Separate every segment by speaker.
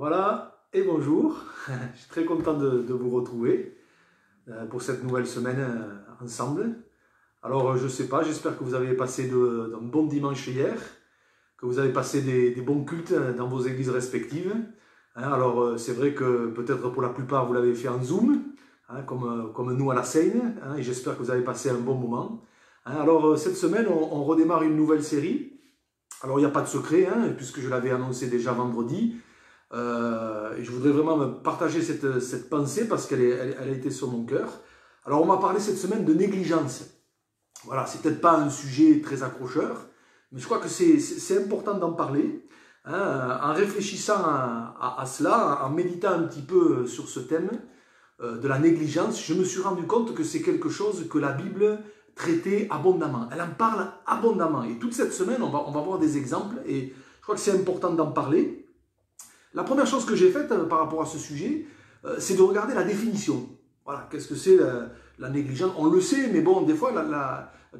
Speaker 1: Voilà, et bonjour. Je suis très content de vous retrouver pour cette nouvelle semaine ensemble. Alors, je ne sais pas, j'espère que vous avez passé d'un bon dimanche hier, que vous avez passé des bons cultes dans vos églises respectives. Alors, c'est vrai que peut-être pour la plupart, vous l'avez fait en Zoom, comme nous à la Seine, et j'espère que vous avez passé un bon moment. Alors, cette semaine, on redémarre une nouvelle série. Alors, il n'y a pas de secret, puisque je l'avais annoncé déjà vendredi. Et je voudrais vraiment partager cette pensée parce qu'elle a été sur mon cœur. Alors, on m'a parlé cette semaine de négligence. Voilà, c'est peut-être pas un sujet très accrocheur, mais je crois que c'est important d'en parler. En réfléchissant à cela, en méditant un petit peu sur ce thème de la négligence, je me suis rendu compte que c'est quelque chose que la Bible traitait abondamment. Elle en parle abondamment. Et toute cette semaine, on va voir des exemples et je crois que c'est important d'en parler. La première chose que j'ai faite par rapport à ce sujet, c'est de regarder la définition. Voilà, qu'est-ce que c'est la négligence? On le sait, mais bon, des fois,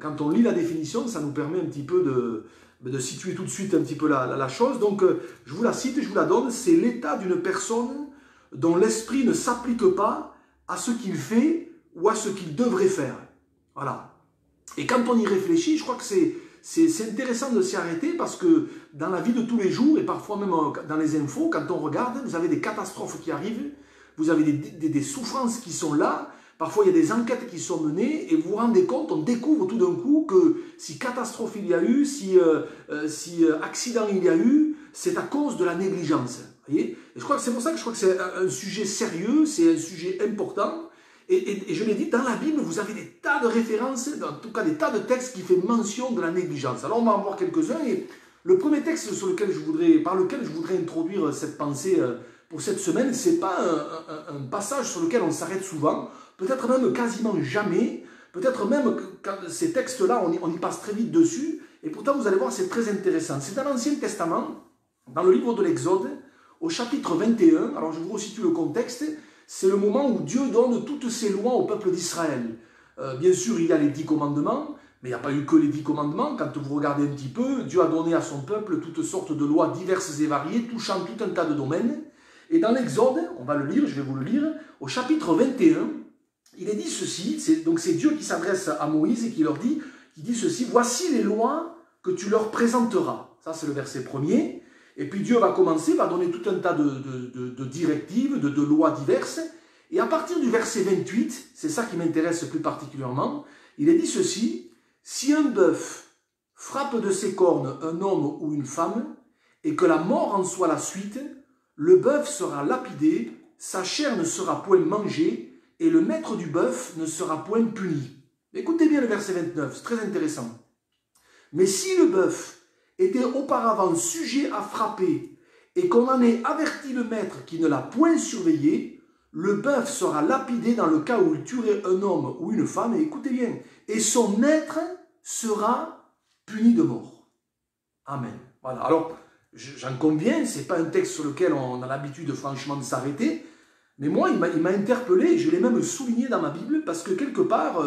Speaker 1: quand on lit la définition, ça nous permet un petit peu de situer tout de suite un petit peu la chose. Donc, je vous la cite, je vous la donne. C'est l'état d'une personne dont l'esprit ne s'applique pas à ce qu'il fait ou à ce qu'il devrait faire. Voilà. Et quand on y réfléchit, je crois que c'est intéressant de s'y arrêter parce que dans la vie de tous les jours et parfois même dans les infos, quand on regarde, vous avez des catastrophes qui arrivent, vous avez des souffrances qui sont là, parfois il y a des enquêtes qui sont menées et vous vous rendez compte, on découvre tout d'un coup que si catastrophe il y a eu, si accident il y a eu, c'est à cause de la négligence. Voyez, et je crois que c'est pour ça que je crois que c'est un sujet sérieux, c'est un sujet important. Et je l'ai dit, dans la Bible, vous avez des tas de références, en tout cas des tas de textes qui font mention de la négligence. Alors on va en voir quelques-uns. Et le premier texte par lequel je voudrais introduire cette pensée pour cette semaine, ce n'est pas un passage sur lequel on s'arrête souvent, peut-être même quasiment jamais, peut-être même que ces textes-là, on y passe très vite dessus. Et pourtant, vous allez voir, c'est très intéressant. C'est dans l'Ancien Testament, dans le livre de l'Exode, au chapitre 21. Alors je vous resitue le contexte. C'est le moment où Dieu donne toutes ses lois au peuple d'Israël. Bien sûr, il y a les 10 commandements, mais il n'y a pas eu que les 10 commandements. Quand vous regardez un petit peu, Dieu a donné à son peuple toutes sortes de lois diverses et variées, touchant tout un tas de domaines. Et dans l'Exode, on va le lire, je vais vous le lire, au chapitre 21, il est dit ceci, donc c'est Dieu qui s'adresse à Moïse et qui dit ceci, « Voici les lois que tu leur présenteras. » Ça, c'est le verset premier. Et puis Dieu va donner tout un tas de directives, de lois diverses. Et à partir du verset 28, c'est ça qui m'intéresse plus particulièrement, il est dit ceci, « Si un bœuf frappe de ses cornes un homme ou une femme, et que la mort en soit la suite, le bœuf sera lapidé, sa chair ne sera point mangée, et le maître du bœuf ne sera point puni. » Écoutez bien le verset 29, c'est très intéressant. « Mais si le bœuf était auparavant sujet à frapper, et qu'on en ait averti le maître qui ne l'a point surveillé, le bœuf sera lapidé dans le cas où il tuerait un homme ou une femme, et écoutez bien, et son maître sera puni de mort. » Amen. Voilà, alors, j'en conviens, ce n'est pas un texte sur lequel on a l'habitude franchement de s'arrêter, mais moi, il m'a interpellé, et je l'ai même souligné dans ma Bible, parce que quelque part,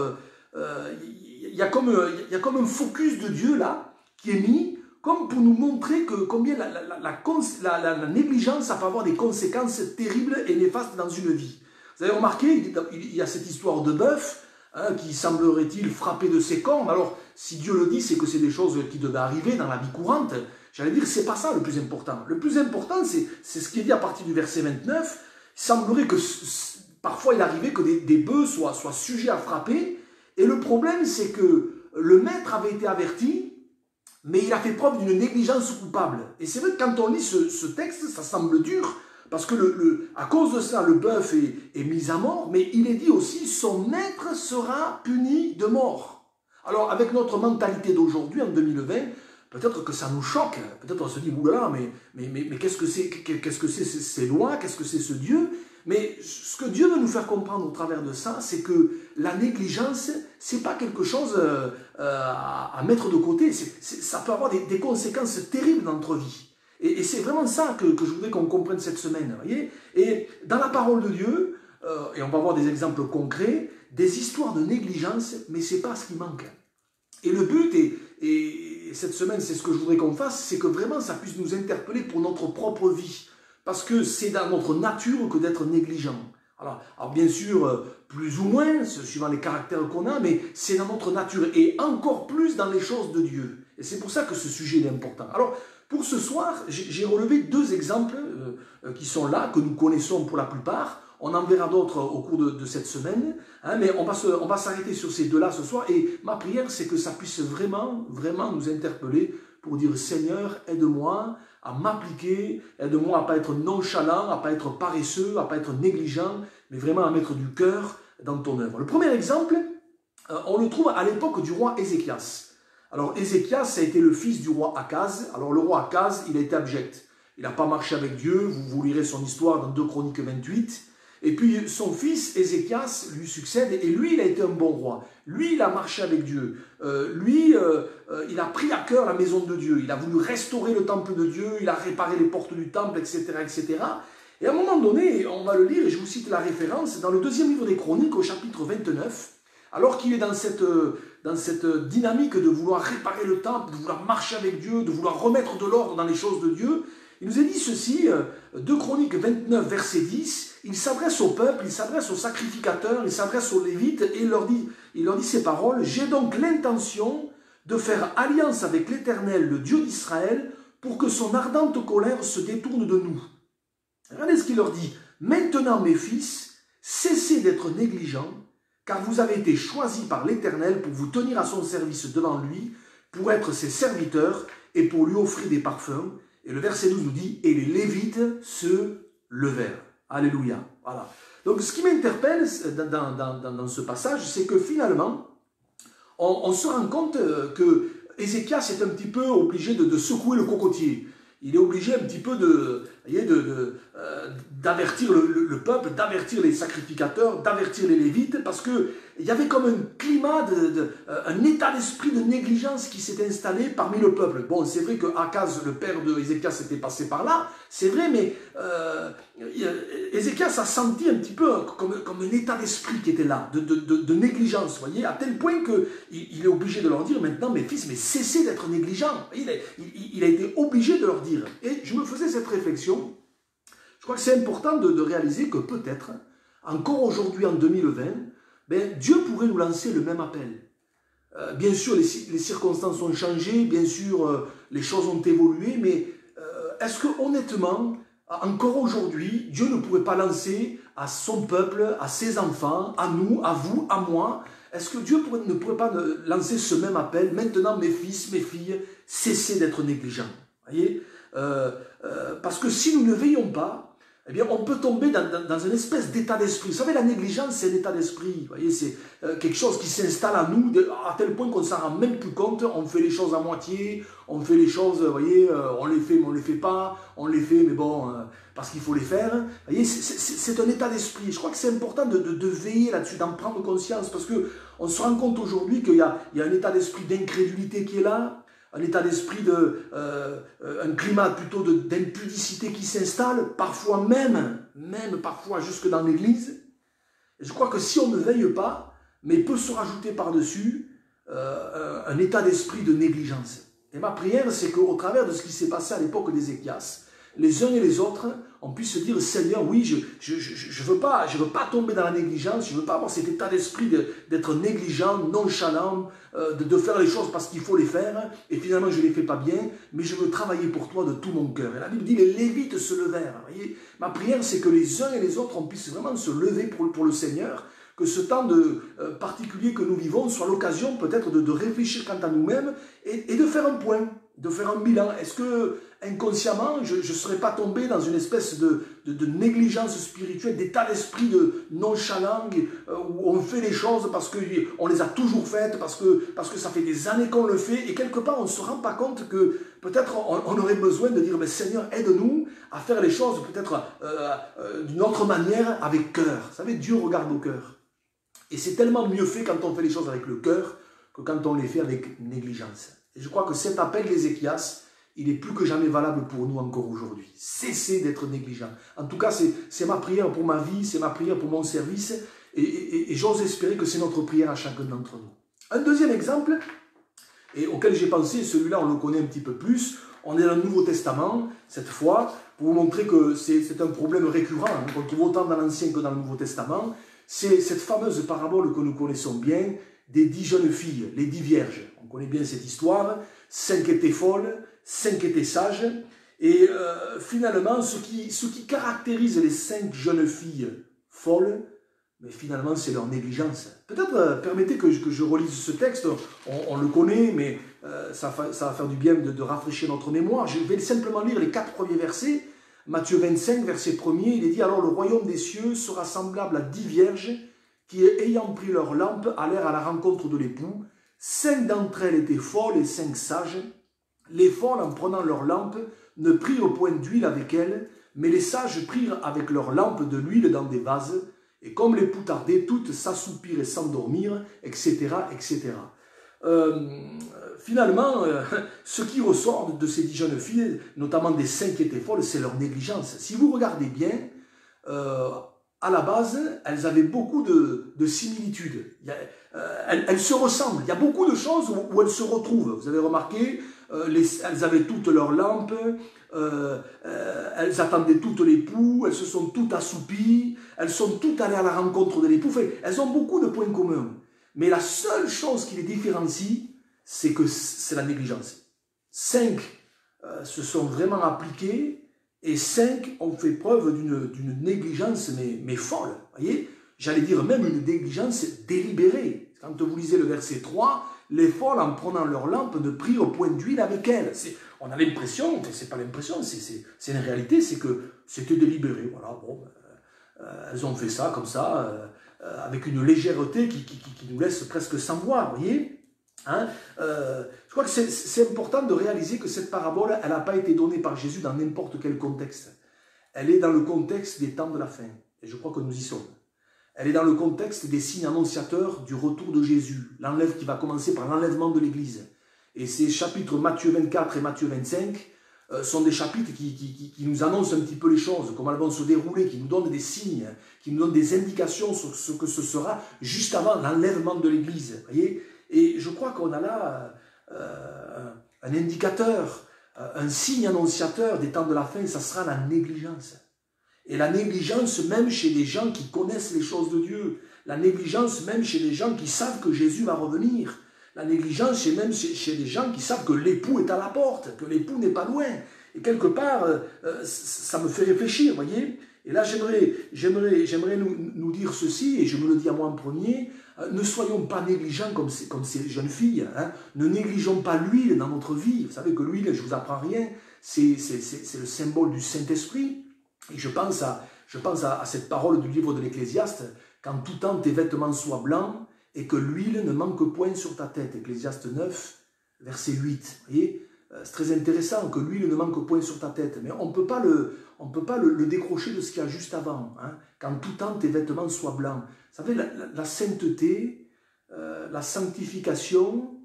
Speaker 1: il y a comme un focus de Dieu là, qui est mis, comme pour nous montrer que combien la négligence, ça peut avoir des conséquences terribles et néfastes dans une vie. Vous avez remarqué, il y a cette histoire de bœuf, qui semblerait-il frapper de ses cornes. Alors, si Dieu le dit, c'est que c'est des choses qui devaient arriver dans la vie courante. J'allais dire, c'est pas ça le plus important. Le plus important, c'est ce qui est dit à partir du verset 29. Il semblerait que parfois il arrivait que des bœufs soient sujets à frapper. Et le problème, c'est que le maître avait été averti, mais il a fait preuve d'une négligence coupable. Et c'est vrai que quand on lit ce texte, ça semble dur, parce que à cause de ça, le bœuf est mis à mort, mais il est dit aussi, son maître sera puni de mort. Alors, avec notre mentalité d'aujourd'hui, en 2020, peut-être que ça nous choque, peut-être on se dit, oulala, mais qu'est-ce que c'est ces lois, qu'est-ce que c'est ce Dieu? Mais ce que Dieu veut nous faire comprendre au travers de ça, c'est que la négligence, c'est pas quelque chose à mettre de côté. Ça peut avoir des conséquences terribles dans notre vie. Et c'est vraiment ça que je voudrais qu'on comprenne cette semaine. Voyez, et dans la parole de Dieu, et on va voir des exemples concrets, des histoires de négligence, mais c'est pas ce qui manque. Et le but, et cette semaine, c'est ce que je voudrais qu'on fasse, c'est que vraiment ça puisse nous interpeller pour notre propre vie. parce que c'est dans notre nature que d'être négligent. Alors bien sûr, plus ou moins, suivant les caractères qu'on a, mais c'est dans notre nature, et encore plus dans les choses de Dieu. Et c'est pour ça que ce sujet est important. Alors, pour ce soir, j'ai relevé deux exemples qui sont là, que nous connaissons pour la plupart. On en verra d'autres au cours de cette semaine, hein, mais on va s'arrêter sur ces deux-là ce soir. Et ma prière, c'est que ça puisse vraiment, vraiment nous interpeller pour dire « Seigneur, aide-moi à m'appliquer, aide-moi à ne pas être nonchalant, à ne pas être paresseux, à ne pas être négligent, mais vraiment à mettre du cœur dans ton œuvre. » Le premier exemple, on le trouve à l'époque du roi Ézéchias. Alors Ézéchias a été le fils du roi Akaz. Alors le roi Akaz, il a été abject. Il n'a pas marché avec Dieu, vous lirez son histoire dans 2 Chroniques 28. Et puis son fils Ézéchias lui succède, et lui il a été un bon roi. Lui il a marché avec Dieu. Il a pris à cœur la maison de Dieu. Il a voulu restaurer le temple de Dieu, il a réparé les portes du temple, etc. etc. Et à un moment donné, on va le lire, et je vous cite la référence, dans le 2e livre des Chroniques, au chapitre 29, alors qu'il est dans cette dynamique de vouloir réparer le temple, de vouloir marcher avec Dieu, de vouloir remettre de l'ordre dans les choses de Dieu, il nous est dit ceci, 2 Chroniques 29, verset 10, il s'adresse au peuple, il s'adresse aux sacrificateurs, il s'adresse aux Lévites, et il leur dit ces paroles, « J'ai donc l'intention de faire alliance avec l'Éternel, le Dieu d'Israël, pour que son ardente colère se détourne de nous. » Regardez ce qu'il leur dit, « Maintenant, mes fils, cessez d'être négligents, car vous avez été choisis par l'Éternel pour vous tenir à son service devant lui, pour être ses serviteurs et pour lui offrir des parfums. » Et le verset 12 nous dit, « Et les Lévites se levèrent. » Alléluia. Voilà. Donc ce qui m'interpelle dans ce passage, c'est que finalement, on se rend compte que Ézéchias est un petit peu obligé de secouer le cocotier. Il est obligé un petit peu d'avertir le peuple, d'avertir les sacrificateurs, d'avertir les Lévites, parce qu'il y avait comme un climat, un état d'esprit de négligence qui s'est installé parmi le peuple. Bon, c'est vrai que Akaz, le père de Ézéchias, était passé par là, c'est vrai, mais Ézéchias a senti un petit peu comme un état d'esprit qui était là, de négligence, vous voyez, à tel point qu'il est obligé de leur dire maintenant, mes fils, mais cessez d'être négligents. Il a été obligé de leur dire. Et je me faisais cette réflexion. Je crois que c'est important de réaliser que peut-être, encore aujourd'hui en 2020, Dieu pourrait nous lancer le même appel. Bien sûr, les circonstances ont changé, bien sûr, les choses ont évolué, mais est-ce que honnêtement, encore aujourd'hui, Dieu ne pourrait pas lancer à son peuple, à ses enfants, à nous, à vous, à moi, est-ce que Dieu ne pourrait pas lancer ce même appel? Maintenant, mes fils, mes filles, cessez d'être négligents. Voyez, parce que si nous ne veillons pas, eh bien, on peut tomber dans une espèce d'état d'esprit. Vous savez, la négligence, c'est un état d'esprit. Vous voyez, c'est quelque chose qui s'installe à nous, à tel point qu'on ne s'en rend même plus compte. On fait les choses à moitié, on fait les choses, vous voyez, on les fait, mais on ne les fait pas. On les fait, mais bon, parce qu'il faut les faire. Vous voyez, c'est un état d'esprit. Je crois que c'est important de veiller là-dessus, d'en prendre conscience, parce qu'on se rend compte aujourd'hui qu'il y a un état d'esprit d'incrédulité qui est là, un état d'esprit un climat plutôt d'impudicité qui s'installe, parfois même parfois jusque dans l'église. Et je crois que si on ne veille pas, mais peut se rajouter par-dessus un état d'esprit de négligence. Et ma prière, c'est qu'au travers de ce qui s'est passé à l'époque d'Ézéchias, les uns et les autres, on puisse se dire, Seigneur, oui, je veux pas tomber dans la négligence, je ne veux pas avoir cet état d'esprit d'être négligent, nonchalant, de faire les choses parce qu'il faut les faire, et finalement je ne les fais pas bien, mais je veux travailler pour toi de tout mon cœur. Et la Bible dit, les Lévites se levèrent. Vous voyez, ma prière, c'est que les uns et les autres, on puisse vraiment se lever pour le Seigneur, que ce temps particulier que nous vivons soit l'occasion peut-être de réfléchir quant à nous-mêmes et de faire un point, de faire un bilan. Est-ce que inconsciemment, je ne serais pas tombé dans une espèce de négligence spirituelle, d'état d'esprit de nonchalant, où on fait les choses parce qu'on les a toujours faites, parce que ça fait des années qu'on le fait, et quelque part on ne se rend pas compte que peut-être on aurait besoin de dire, mais Seigneur, aide-nous à faire les choses peut-être d'une autre manière, avec cœur. Vous savez, Dieu regarde au cœur. Et c'est tellement mieux fait quand on fait les choses avec le cœur que quand on les fait avec négligence. Et je crois que cet appel d'Ézéchias, il est plus que jamais valable pour nous encore aujourd'hui. Cessez d'être négligent. En tout cas, c'est ma prière pour ma vie, c'est ma prière pour mon service, et j'ose espérer que c'est notre prière à chacun d'entre nous. Un deuxième exemple, et auquel j'ai pensé, celui-là on le connaît un petit peu plus, on est dans le Nouveau Testament, cette fois, pour vous montrer que c'est un problème récurrent, hein, qu'on trouve autant dans l'Ancien que dans le Nouveau Testament. C'est cette fameuse parabole que nous connaissons bien, des 10 jeunes filles, les 10 vierges. On connaît bien cette histoire. 5 étaient folles, 5 étaient sages. Et finalement, ce qui caractérise les 5 jeunes filles folles, mais finalement, c'est leur négligence. Peut-être, permettez que je relise ce texte, on le connaît, mais ça va faire du bien de rafraîchir notre mémoire. Je vais simplement lire les 4 premiers versets. Matthieu 25, verset 1er, il est dit « Alors le royaume des cieux sera semblable à 10 vierges qui, ayant pris leur lampe, allèrent à la rencontre de l'époux. 5 d'entre elles étaient folles et 5 sages. Les folles, en prenant leur lampe, ne prirent point d'huile avec elles, mais les sages prirent avec leur lampe de l'huile dans des vases. Et comme l'époux tardait, toutes s'assoupirent et s'endormirent, etc. etc. » Finalement, ce qui ressort de ces 10 jeunes filles, notamment des 5 qui étaient folles, c'est leur négligence. Si vous regardez bien, à la base, elles avaient beaucoup de similitudes. Elles se ressemblent. Il y a beaucoup de choses où elles se retrouvent. Vous avez remarqué, elles avaient toutes leurs lampes, elles attendaient toutes l'époux, elles se sont toutes assoupies, elles sont toutes allées à la rencontre de l'époux. Enfin, elles ont beaucoup de points communs. Mais la seule chose qui les différencie, c'est que c'est la négligence. 5 se sont vraiment appliqués et 5 ont fait preuve d'une négligence mais folle. Voyez, j'allais dire même une négligence délibérée. Quand vous lisez le verset 3, les folles, en prenant leur lampe, ne prirent point d'huile avec elles. On a l'impression, mais ce n'est pas l'impression, c'est une réalité, c'est que c'était délibéré. Voilà, bon, elles ont fait ça comme ça, avec une légèreté qui nous laisse presque sans voir, vous voyez. Hein, je crois que c'est important de réaliser que cette parabole, elle n'a pas été donnée par Jésus dans n'importe quel contexte. Elle est dans le contexte des temps de la fin. Et je crois que nous y sommes. Elle est dans le contexte des signes annonciateurs du retour de Jésus. Qui va commencer par l'enlèvement de l'Église. Et ces chapitres Matthieu 24 et Matthieu 25 sont des chapitres qui nous annoncent un petit peu les choses, comment elles vont se dérouler, qui nous donnent des signes, qui nous donnent des indications sur ce que ce sera juste avant l'enlèvement de l'Église. Voyez ? Et je crois qu'on a là un indicateur, un signe annonciateur des temps de la fin, ça sera la négligence. Et la négligence même chez des gens qui connaissent les choses de Dieu, la négligence même chez des gens qui savent que Jésus va revenir, la négligence même chez des gens qui savent que l'époux est à la porte, que l'époux n'est pas loin. Et quelque part, ça me fait réfléchir, voyez. Et là, j'aimerais nous dire ceci, et je me le dis à moi en premier, ne soyons pas négligents comme ces jeunes filles, hein. Ne négligeons pas l'huile dans notre vie. Vous savez que l'huile, je ne vous apprends rien, c'est le symbole du Saint-Esprit. Et je pense à cette parole du livre de l'Ecclésiaste, qu'en tout temps tes vêtements soient blancs, et que l'huile ne manque point sur ta tête. Ecclésiaste 9, verset 8. Vous voyez, c'est très intéressant que l'huile ne manque point sur ta tête. Mais on ne peut pas le décrocher de ce qu'il y a juste avant. Hein. Qu'en tout temps, tes vêtements soient blancs. Vous savez, la sainteté, la sanctification,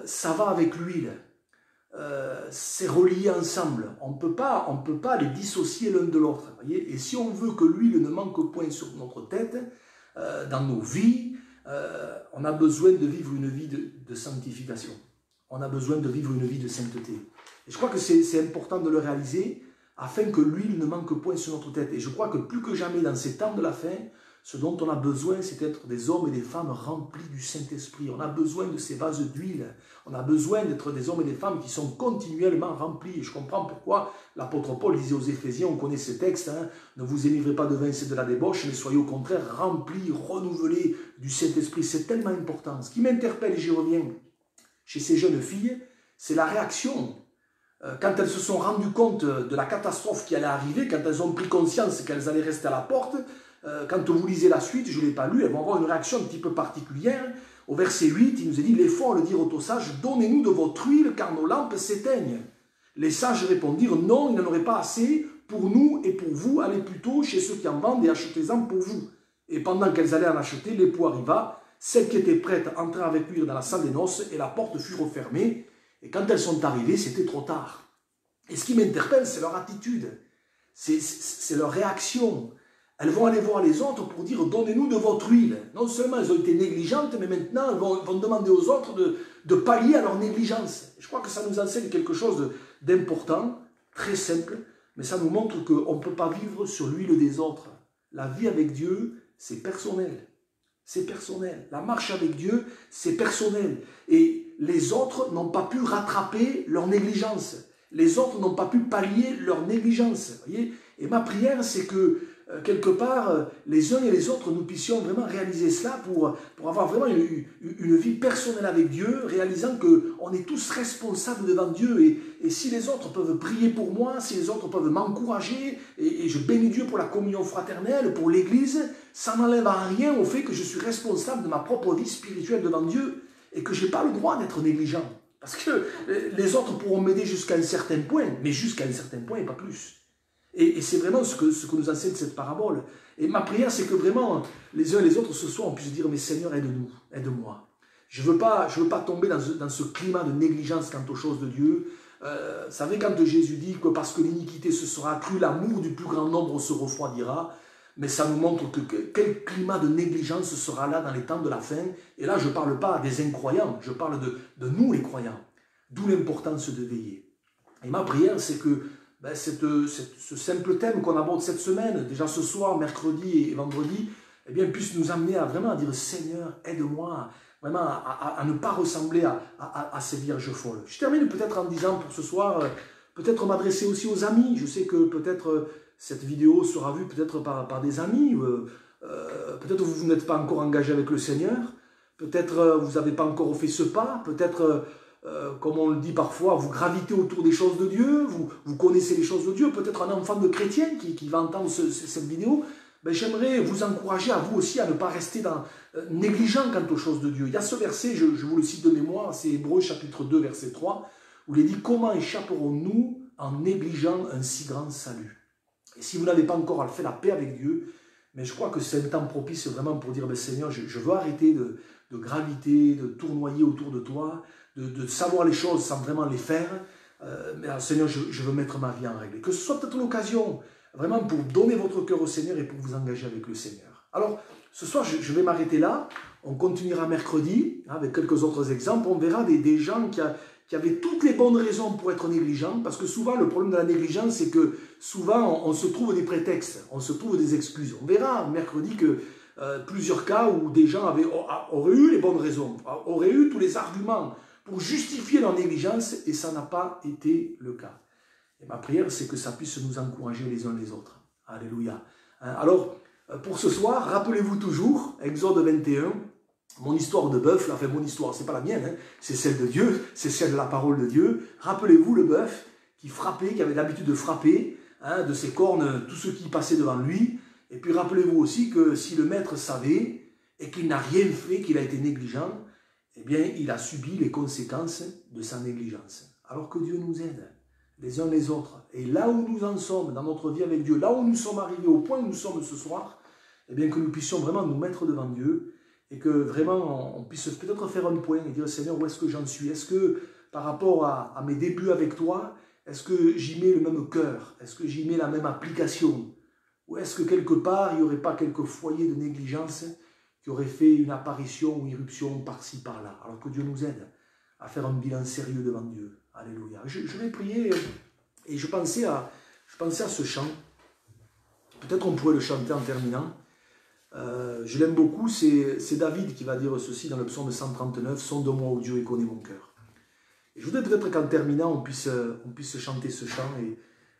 Speaker 1: ça va avec l'huile. C'est relié ensemble. On ne peut pas les dissocier l'un de l'autre. Et si on veut que l'huile ne manque point sur notre tête, dans nos vies, on a besoin de vivre une vie de sanctification. On a besoin de vivre une vie de sainteté. Et je crois que c'est important de le réaliser afin que l'huile ne manque point sur notre tête. Et je crois que plus que jamais dans ces temps de la fin, ce dont on a besoin, c'est d'être des hommes et des femmes remplis du Saint-Esprit. On a besoin de ces vases d'huile. On a besoin d'être des hommes et des femmes qui sont continuellement remplis. Et je comprends pourquoi l'apôtre Paul disait aux Éphésiens, on connaît ce texte, hein, ne vous énivrez pas de vin, c'est de la débauche, mais soyez au contraire remplis, renouvelés du Saint-Esprit. C'est tellement important. Ce qui m'interpelle, et j'y reviens, chez ces jeunes filles, c'est la réaction. Quand elles se sont rendues compte de la catastrophe qui allait arriver, quand elles ont pris conscience qu'elles allaient rester à la porte, quand vous lisez la suite, je ne l'ai pas lu, elles vont avoir une réaction un petit peu particulière. Au verset 8, il nous est dit, les folles dirent aux sages, donnez-nous de votre huile car nos lampes s'éteignent. Les sages répondirent, non, il n'en aurait pas assez pour nous et pour vous, allez plutôt chez ceux qui en vendent et achetez-en pour vous. Et pendant qu'elles allaient en acheter, l'époux arriva, celles qui étaient prêtes entrèrent avec lui dans la salle des noces et la porte fut refermée. Et quand elles sont arrivées, c'était trop tard. Et ce qui m'interpelle, c'est leur attitude, c'est leur réaction. Elles vont aller voir les autres pour dire « donnez-nous de votre huile ». Non seulement elles ont été négligentes, mais maintenant elles vont demander aux autres de pallier à leur négligence. Je crois que ça nous enseigne quelque chose d'important, très simple, mais ça nous montre qu'on ne peut pas vivre sur l'huile des autres. La vie avec Dieu, c'est personnel. C'est personnel. La marche avec Dieu, c'est personnel. Et les autres n'ont pas pu rattraper leur négligence. Les autres n'ont pas pu pallier leur négligence. Voyez. Et ma prière, c'est que, quelque part, les uns et les autres, nous puissions vraiment réaliser cela pour avoir vraiment une vie personnelle avec Dieu, réalisant qu'on est tous responsables devant Dieu. Et si les autres peuvent prier pour moi, si les autres peuvent m'encourager, et je bénis Dieu pour la communion fraternelle, pour l'Église, ça n'enlève à rien au fait que je suis responsable de ma propre vie spirituelle devant Dieu et que je n'ai pas le droit d'être négligent. Parce que les autres pourront m'aider jusqu'à un certain point, mais jusqu'à un certain point et pas plus. Et c'est vraiment ce que nous enseigne cette parabole. Et ma prière, c'est que vraiment, les uns et les autres, ce soir, on puisse dire, mais Seigneur, aide-nous, aide-moi. Je ne veux pas tomber dans ce climat de négligence quant aux choses de Dieu. Vous savez, quand Jésus dit que parce que l'iniquité se sera accrue, l'amour du plus grand nombre se refroidira, mais ça nous montre quel climat de négligence sera là dans les temps de la fin. Et là, je ne parle pas des incroyants, je parle de nous les croyants. D'où l'importance de veiller. Et ma prière, c'est que ce simple thème qu'on aborde cette semaine, déjà ce soir, mercredi et vendredi, eh bien, puisse nous amener à vraiment dire, Seigneur, aide-moi vraiment à ne pas ressembler à ces vierges folles. Je termine peut-être en disant pour ce soir, peut-être m'adresser aussi aux amis. Je sais que peut-être cette vidéo sera vue peut-être par des amis. Peut-être vous n'êtes pas encore engagé avec le Seigneur. Peut-être vous n'avez pas encore fait ce pas. Peut-être, comme on le dit parfois, vous gravitez autour des choses de Dieu. Vous connaissez les choses de Dieu. Peut-être un enfant de chrétien qui va entendre cette vidéo. Ben, j'aimerais vous encourager à vous aussi à ne pas rester négligent quant aux choses de Dieu. Il y a ce verset, je vous le cite de mémoire, c'est Hébreux chapitre 2, verset 3, où il est dit « Comment échapperons-nous en négligeant un si grand salut ?» Et si vous n'avez pas encore fait la paix avec Dieu, mais je crois que c'est un temps propice vraiment pour dire ben, « Seigneur, je veux arrêter de graviter, de tournoyer autour de toi, de savoir les choses sans vraiment les faire. Mais alors, Seigneur, je veux mettre ma vie en règle. » Que ce soit peut-être l'occasion vraiment pour donner votre cœur au Seigneur et pour vous engager avec le Seigneur. Alors, ce soir, je vais m'arrêter là. On continuera mercredi avec quelques autres exemples. On verra des gens qui avaient toutes les bonnes raisons pour être négligents. Parce que souvent, le problème de la négligence, c'est que souvent, on se trouve des prétextes, on se trouve des excuses. On verra mercredi que plusieurs cas où des gens auraient eu les bonnes raisons, auraient eu tous les arguments pour justifier leur négligence et ça n'a pas été le cas. Et ma prière, c'est que ça puisse nous encourager les uns les autres. Alléluia. Alors, pour ce soir, rappelez-vous toujours, Exode 21, mon histoire de bœuf, enfin mon histoire, c'est pas la mienne, hein, c'est celle de Dieu, c'est celle de la parole de Dieu. Rappelez-vous le bœuf qui frappait, qui avait l'habitude de frapper, hein, de ses cornes, tous ceux qui passaient devant lui. Et puis rappelez-vous aussi que si le maître savait et qu'il n'a rien fait, qu'il a été négligent, eh bien, il a subi les conséquences de sa négligence. Alors que Dieu nous aide les uns les autres. Et là où nous en sommes dans notre vie avec Dieu, là où nous sommes arrivés, au point où nous sommes ce soir, eh bien que nous puissions vraiment nous mettre devant Dieu et que vraiment on puisse peut-être faire un point et dire Seigneur, où est-ce que j'en suis? Est-ce que par rapport à mes débuts avec toi, est-ce que j'y mets le même cœur? Est-ce que j'y mets la même application? Ou est-ce que quelque part il n'y aurait pas quelques foyers de négligence qui auraient fait une apparition ou irruption par-ci par-là? Alors que Dieu nous aide à faire un bilan sérieux devant Dieu. Alléluia. Je vais prier et je pensais à ce chant. Peut-être on pourrait le chanter en terminant. Je l'aime beaucoup. C'est David qui va dire ceci dans le psaume 139. « Sonde-moi, ô Dieu, et connais mon cœur. » Et je voudrais peut-être qu'en terminant, on puisse chanter ce chant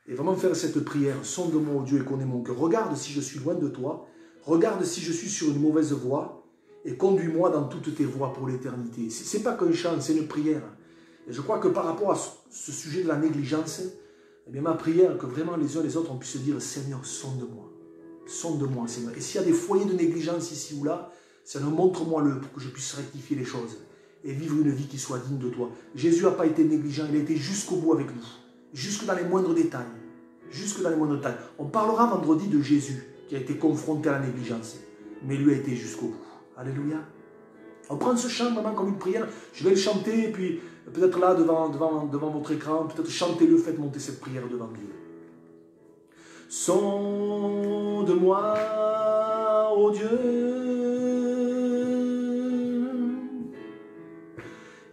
Speaker 1: et vraiment faire cette prière. « Sonde-moi, ô Dieu, et connais mon cœur. Regarde si je suis loin de toi. Regarde si je suis sur une mauvaise voie. Et conduis-moi dans toutes tes voies pour l'éternité. » Ce n'est pas qu'un chant, c'est une prière. Et je crois que par rapport à ce sujet de la négligence, eh bien ma prière, que vraiment les uns les autres, on puisse dire, Seigneur, sonde-moi. Sonde-moi, Seigneur. Et s'il y a des foyers de négligence ici ou là, Seigneur, montre-moi-le pour que je puisse rectifier les choses et vivre une vie qui soit digne de toi. Jésus n'a pas été négligent, il a été jusqu'au bout avec nous, jusque dans les moindres détails. Jusque dans les moindres détails. On parlera vendredi de Jésus qui a été confronté à la négligence, mais lui a été jusqu'au bout. Alléluia. On prend ce chant vraiment comme une prière. Je vais le chanter et puis peut-être là devant votre écran, peut-être chantez-le, faites monter cette prière devant Dieu. Sonde-moi, ô Dieu,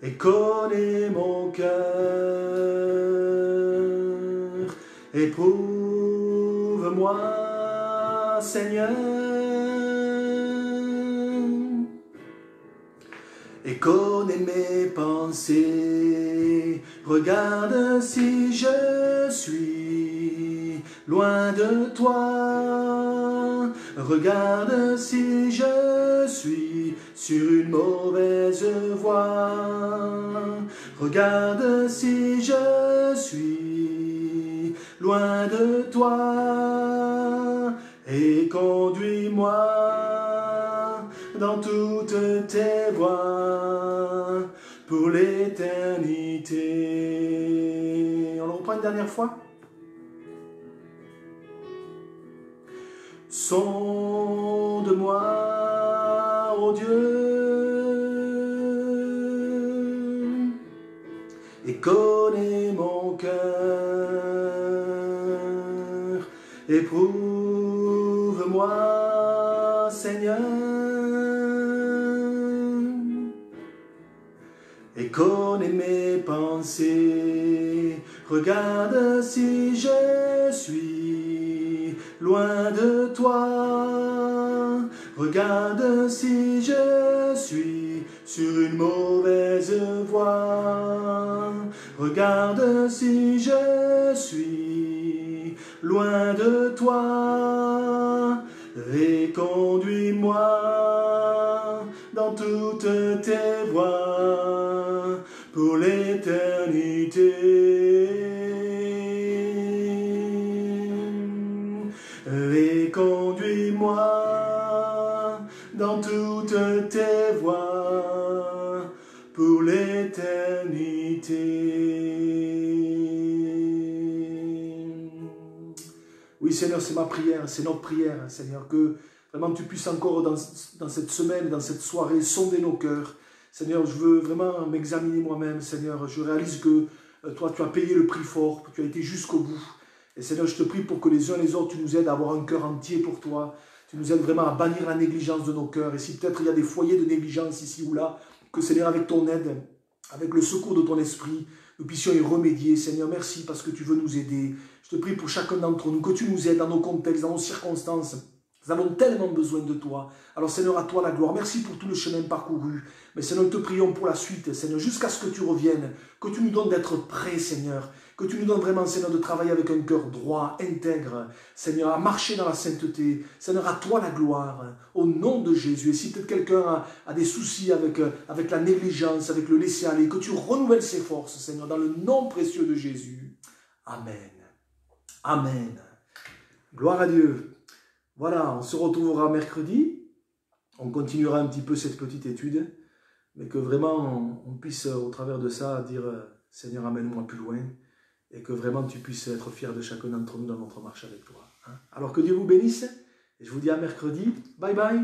Speaker 1: et connais mon cœur. Éprouve-moi, Seigneur, et connais mes pensées. Regarde si je suis loin de toi. Regarde si je suis sur une mauvaise voie. Regarde si je suis loin de toi. Et conduis-moi dans toutes tes voies pour l'éternité. On le reprend une dernière fois. Sonde-moi, ô Dieu, et connais mon cœur. Éprouve-moi, Seigneur, et connais mes pensées. Regarde si je suis loin de toi. Regarde si je suis sur une mauvaise voie. Regarde si je suis loin de toi. Et conduis-moi dans toutes tes voies pour l'éternité. Et conduis-moi dans toutes tes voies pour l'éternité. Oui, Seigneur, c'est ma prière, c'est notre prière, Seigneur, que vraiment tu puisses encore dans cette semaine, dans cette soirée, sonder nos cœurs. Seigneur, je veux vraiment m'examiner moi-même, Seigneur. Je réalise que toi, tu as payé le prix fort, que tu as été jusqu'au bout. Et Seigneur, je te prie pour que les uns et les autres, tu nous aides à avoir un cœur entier pour toi. Tu nous aides vraiment à bannir la négligence de nos cœurs. Et si peut-être il y a des foyers de négligence ici ou là, que Seigneur, avec ton aide, avec le secours de ton esprit, nous puissions y remédier. Seigneur, merci parce que tu veux nous aider. Je te prie pour chacun d'entre nous, que tu nous aides dans nos contextes, dans nos circonstances. Nous avons tellement besoin de toi. Alors Seigneur, à toi la gloire. Merci pour tout le chemin parcouru. Mais Seigneur, nous te prions pour la suite, Seigneur, jusqu'à ce que tu reviennes, que tu nous donnes d'être prêts, Seigneur. Que tu nous donnes vraiment, Seigneur, de travailler avec un cœur droit, intègre. Seigneur, à marcher dans la sainteté. Seigneur, à toi la gloire. Au nom de Jésus. Et si peut-être quelqu'un a des soucis avec la négligence, avec le laisser-aller, que tu renouvelles ses forces, Seigneur, dans le nom précieux de Jésus. Amen. Amen. Gloire à Dieu. Voilà, on se retrouvera mercredi. On continuera un petit peu cette petite étude. Mais que vraiment, on puisse, au travers de ça, dire « Seigneur, amène-moi plus loin ». Et que vraiment, tu puisses être fier de chacun d'entre nous dans notre marche avec toi. Alors que Dieu vous bénisse. Et je vous dis à mercredi. Bye bye.